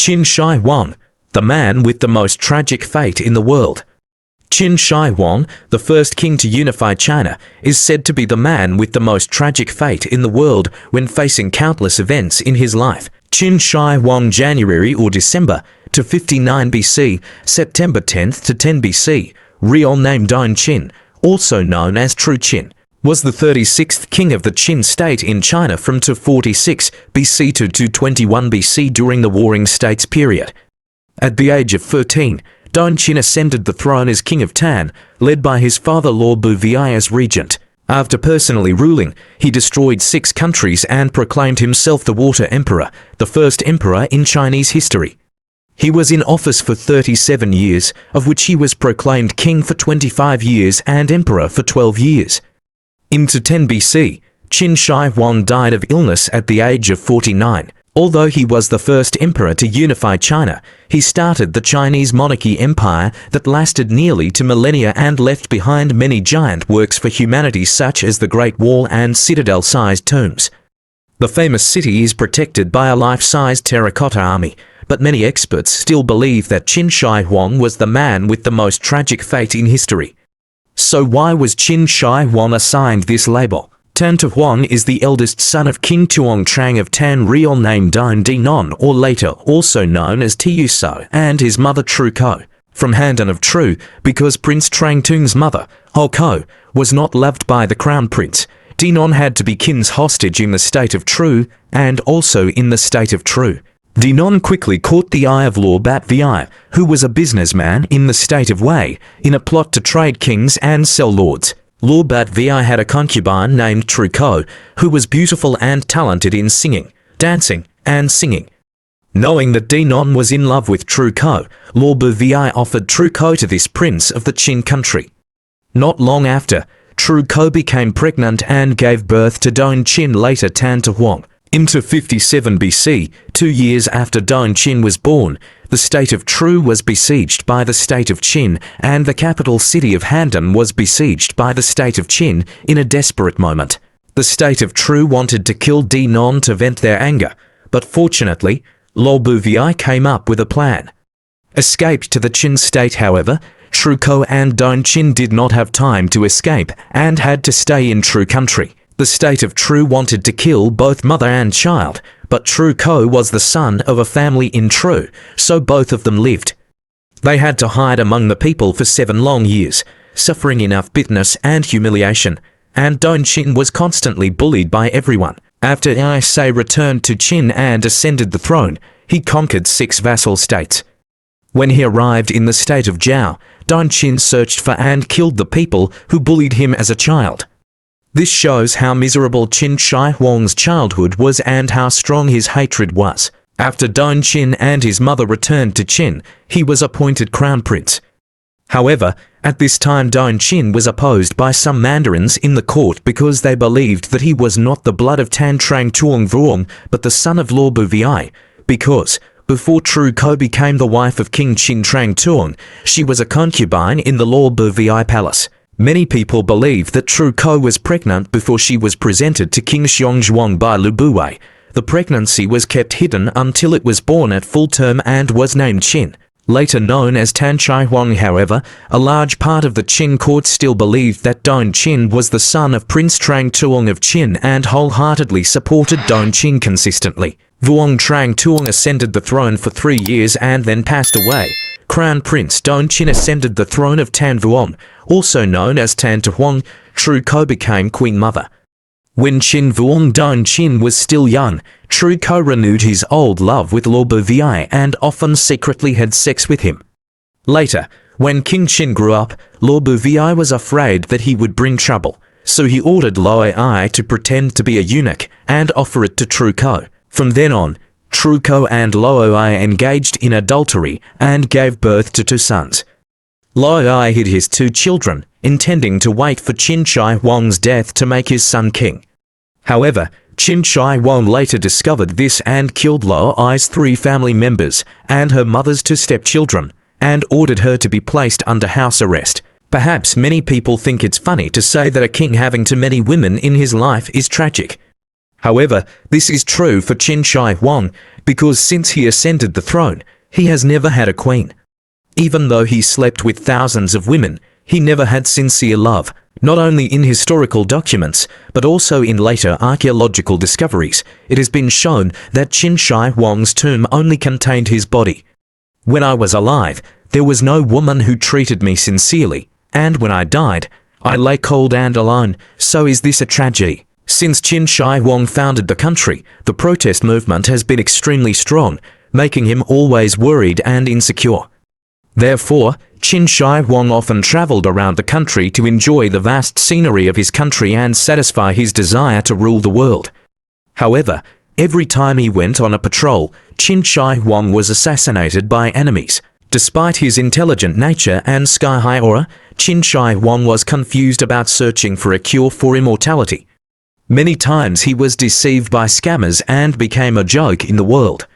Qin Shi Huang, the man with the most tragic fate in the world. Qin Shi Huang, the first king to unify China, is said to be the man with the most tragic fate in the world when facing countless events in his life. Qin Shi Huang, January or December to 59 BC, September 10th to 10 BC, real name Dong Qin, also known as True Qin, was the 36th king of the Qin state in China from 246 BC to 221 BC during the Warring States period. At the age of 13, Dong Qin ascended the throne as king of Tan, led by his father Lord Buvai as regent. After personally ruling, he destroyed 6 countries and proclaimed himself the Water Emperor, the first emperor in Chinese history. He was in office for 37 years, of which he was proclaimed king for 25 years and emperor for 12 years. Into 10 BC, Qin Shi Huang died of illness at the age of 49. Although he was the first emperor to unify China, he started the Chinese monarchy empire that lasted nearly 2 millennia and left behind many giant works for humanity such as the Great Wall and citadel-sized tombs. The famous city is protected by a life-sized terracotta army, but many experts still believe that Qin Shi Huang was the man with the most tragic fate in history. So why was Qin Shi Huang assigned this label? Tan Huang is the eldest son of King Tuong Trang of Tan, real name Dong Dinon, or later also known as Tiuso, and his mother Tru Ko, from Handan of Tru, because Prince Trang Tung's mother, Ho Ko, was not loved by the crown prince. Dinon had to be Qin's hostage in the state of Tru, and also in the state of Tru. Dinon quickly caught the eye of Lord Buvai, who was a businessman in the state of Wei, in a plot to trade kings and sell lords. Lord Buvai had a concubine named Tru Ko, who was beautiful and talented in singing, dancing, and singing. Knowing that Dinon was in love with Tru Ko, Lord Buvai offered Tru Ko to this prince of the Qin country. Not long after, Tru Ko became pregnant and gave birth to Dong Qin, later Tan Huang. Into 57 BC, 2 years after Dong Qin was born, the state of Tru was besieged by the state of Qin, and the capital city of Handan was besieged by the state of Qin in a desperate moment. The state of Tru wanted to kill Dinon to vent their anger, but fortunately, Lord Buvai came up with a plan. Escaped to the Qin state, however, Tru Ko and Dong Qin did not have time to escape and had to stay in Tru country. The state of Tru wanted to kill both mother and child, but Tru Ko was the son of a family in Tru, so both of them lived. They had to hide among the people for 7 long years, suffering enough bitterness and humiliation, and Dong Qin was constantly bullied by everyone. After Isa returned to Qin and ascended the throne, he conquered 6 vassal states. When he arrived in the state of Zhao, Dong Qin searched for and killed the people who bullied him as a child. This shows how miserable Qin Shi Huang's childhood was and how strong his hatred was. After Dong Qin and his mother returned to Qin, he was appointed crown prince. However, at this time Dong Qin was opposed by some mandarins in the court because they believed that he was not the blood of Tan Trang Tuong Vuong, but the son of Lord Buvai, because before Tru Ko became the wife of King Qin Trang Tuong, she was a concubine in the Lord Buvai palace. Many people believe that Tru Ko was pregnant before she was presented to King Shi Huang by Lu Buwei. The pregnancy was kept hidden until it was born at full term and was named Qin. Later known as Tan Shi Huang, however, a large part of the Qin court still believed that Dong Qin was the son of Prince Trang Tuong of Qin and wholeheartedly supported Dong Qin consistently. Vuong Trang Tuong ascended the throne for 3 years and then passed away. Crown Prince Dong Qin ascended the throne of Tan Vuong, also known as Tan Huang. Tru Ko became Queen Mother. When Qin Vuong Dong Qin was still young, Tru Ko renewed his old love with Lord Buvai and often secretly had sex with him. Later, when King Qin grew up, Lord Buvai was afraid that he would bring trouble, so he ordered Loi to pretend to be a eunuch and offer it to Tru Ko. From then on, Tru Ko and Loi engaged in adultery and gave birth to 2 sons. Loi hid his 2 children, intending to wait for Qin Shi Huang's death to make his son king. However, Qin Shi Huang later discovered this and killed Loi's 3 family members and her mother's 2 stepchildren, and ordered her to be placed under house arrest. Perhaps many people think it's funny to say that a king having too many women in his life is tragic. However, this is true for Qin Shi Huang, because since he ascended the throne, he has never had a queen. Even though he slept with thousands of women, he never had sincere love, not only in historical documents, but also in later archaeological discoveries. It has been shown that Qin Shi Huang's tomb only contained his body. When I was alive, there was no woman who treated me sincerely, and when I died, I lay cold and alone. So is this a tragedy? Since Qin Shi Huang founded the country, the protest movement has been extremely strong, making him always worried and insecure. Therefore, Qin Shi Huang often traveled around the country to enjoy the vast scenery of his country and satisfy his desire to rule the world. However, every time he went on a patrol, Qin Shi Huang was assassinated by enemies. Despite his intelligent nature and sky-high aura, Qin Shi Huang was confused about searching for a cure for immortality. Many times he was deceived by scammers and became a joke in the world.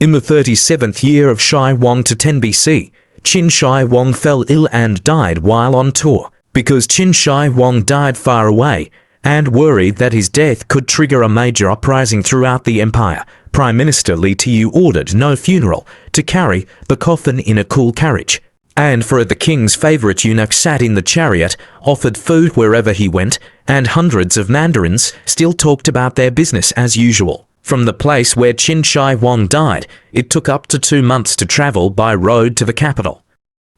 In the 37th year of Shi Huang to 10 BC, Qin Shi Huang fell ill and died while on tour. Because Qin Shi Huang died far away, and worried that his death could trigger a major uprising throughout the empire, Prime Minister Li Tiju ordered no funeral, to carry the coffin in a cool carriage. And for the king's favorite eunuch sat in the chariot, offered food wherever he went, and hundreds of mandarins still talked about their business as usual. From the place where Qin Shi Huang died, it took up to 2 months to travel by road to the capital.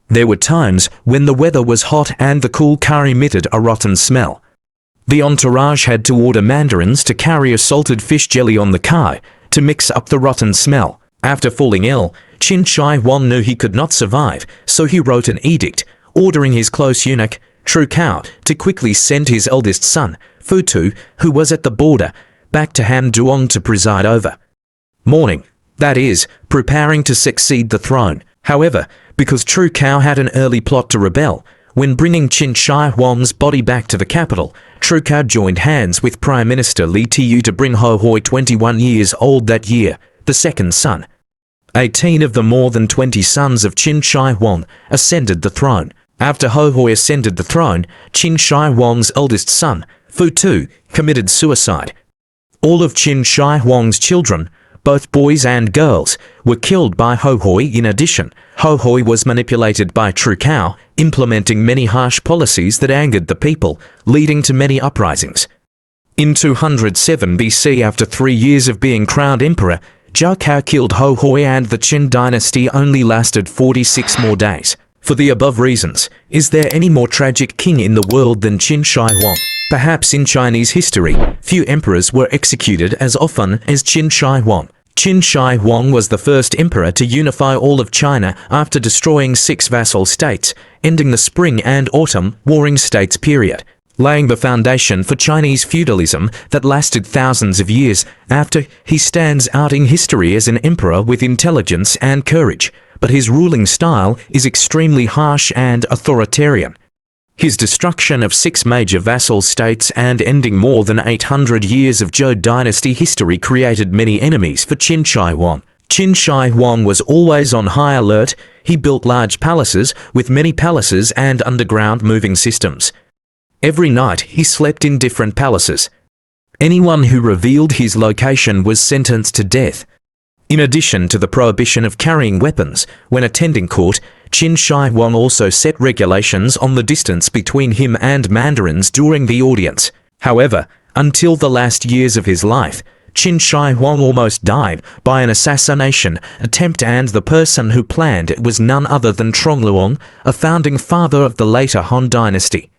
There were times when the weather was hot and the cool car emitted a rotten smell. The entourage had to order mandarins to carry a salted fish jelly on the car to mix up the rotten smell. After falling ill, Qin Shi Huang knew he could not survive, so he wrote an edict, ordering his close eunuch, Tru Cao, to quickly send his eldest son, Fu Tu, who was at the border, back to Han Duong to preside over. Mourning, that is, preparing to succeed the throne. However, because Tru Cao had an early plot to rebel, when bringing Qin Shi Huang's body back to the capital, Tru Cao joined hands with Prime Minister Li Tiju to bring Ho Hoi, 21 years old that year, the second son. 18 of the more than 20 sons of Qin Shi Huang ascended the throne. After Ho Hoi ascended the throne, Qin Shi Huang's eldest son, Fu Tu, committed suicide. All of Qin Shi Huang's children, both boys and girls, were killed by Ho Hoi. In addition, Ho Hoi was manipulated by Tru Cao, implementing many harsh policies that angered the people, leading to many uprisings. In 207 BC, after 3 years of being crowned emperor, Zhao Cao killed Ho Hoi, and the Qin dynasty only lasted 46 more days. For the above reasons, is there any more tragic king in the world than Qin Shi Huang? Perhaps in Chinese history, few emperors were executed as often as Qin Shi Huang. Qin Shi Huang was the first emperor to unify all of China after destroying 6 vassal states, ending the Spring and Autumn Warring States period, laying the foundation for Chinese feudalism that lasted thousands of years. After, he stands out in history as an emperor with intelligence and courage, but his ruling style is extremely harsh and authoritarian. His destruction of 6 major vassal states and ending more than 800 years of Zhou dynasty history created many enemies for Qin Shi Huang. Qin Shi Huang was always on high alert. He built large palaces with many palaces and underground moving systems. Every night he slept in different palaces. Anyone who revealed his location was sentenced to death. In addition to the prohibition of carrying weapons when attending court, Qin Shi Huang also set regulations on the distance between him and mandarins during the audience. However, until the last years of his life, Qin Shi Huang almost died by an assassination attempt, and the person who planned it was none other than Trongluong, a founding father of the later Han dynasty.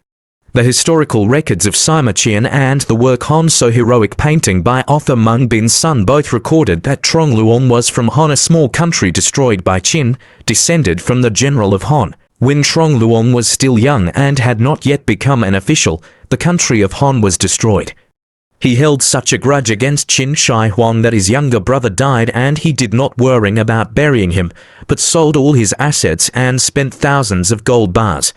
The historical records of Sima Qian and the work Han So heroic painting by author Meng Bin's son both recorded that Trongluong was from Han, a small country destroyed by Qin, descended from the general of Han. When Trongluong was still young and had not yet become an official, the country of Han was destroyed. He held such a grudge against Qin Shi Huang that his younger brother died, and he did not worry about burying him, but sold all his assets and spent thousands of gold bars.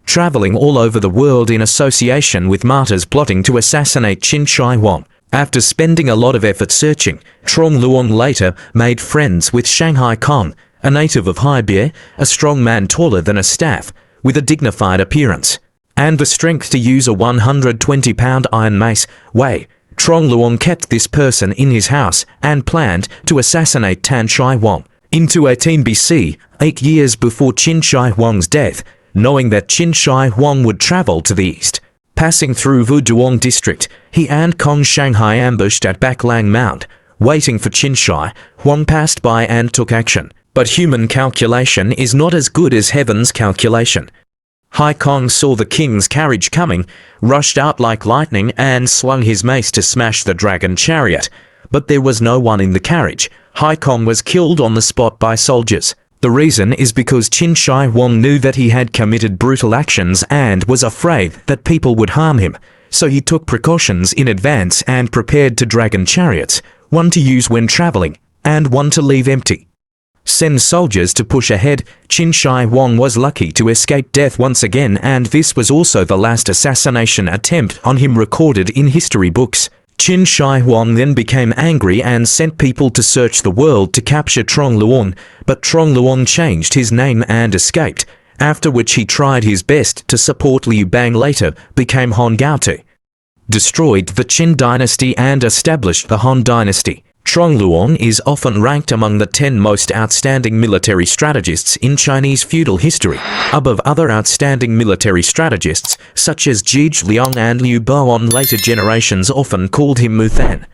Traveling all over the world in association with martyrs plotting to assassinate Qin Shi Huang. After spending a lot of effort searching, Trongluong later made friends with Shanghai Kong, a native of Haibie, a strong man taller than a staff, with a dignified appearance, and the strength to use a 120-pound iron mace. Wei Trong Luong kept this person in his house and planned to assassinate Tan Shi Huang. Into 18 BC, 8 years before Qin Shi Huang's death, knowing that Qin Shi Huang would travel to the east. Passing through Wuduong district, he and Kong Shanghai ambushed at Baklang Mount. Waiting for Qin Shi Huang passed by and took action. But human calculation is not as good as heaven's calculation. Hai Kong saw the king's carriage coming, rushed out like lightning and swung his mace to smash the dragon chariot. But there was no one in the carriage. Hai Kong was killed on the spot by soldiers. The reason is because Qin Shi Huang knew that he had committed brutal actions and was afraid that people would harm him. So he took precautions in advance and prepared two dragon chariots, one to use when traveling, and one to leave empty. Send soldiers to push ahead. Qin Shi Huang was lucky to escape death once again, and this was also the last assassination attempt on him recorded in history books. Qin Shi Huang then became angry and sent people to search the world to capture Trong Luong, but Trong Luong changed his name and escaped, after which he tried his best to support Liu Bang, later became Han Gaotu. Destroyed the Qin dynasty and established the Han dynasty. Trong Luong is often ranked among the 10 most outstanding military strategists in Chinese feudal history, above other outstanding military strategists such as Zhige Liang and Liu Bo. Later generations often called him Muthan.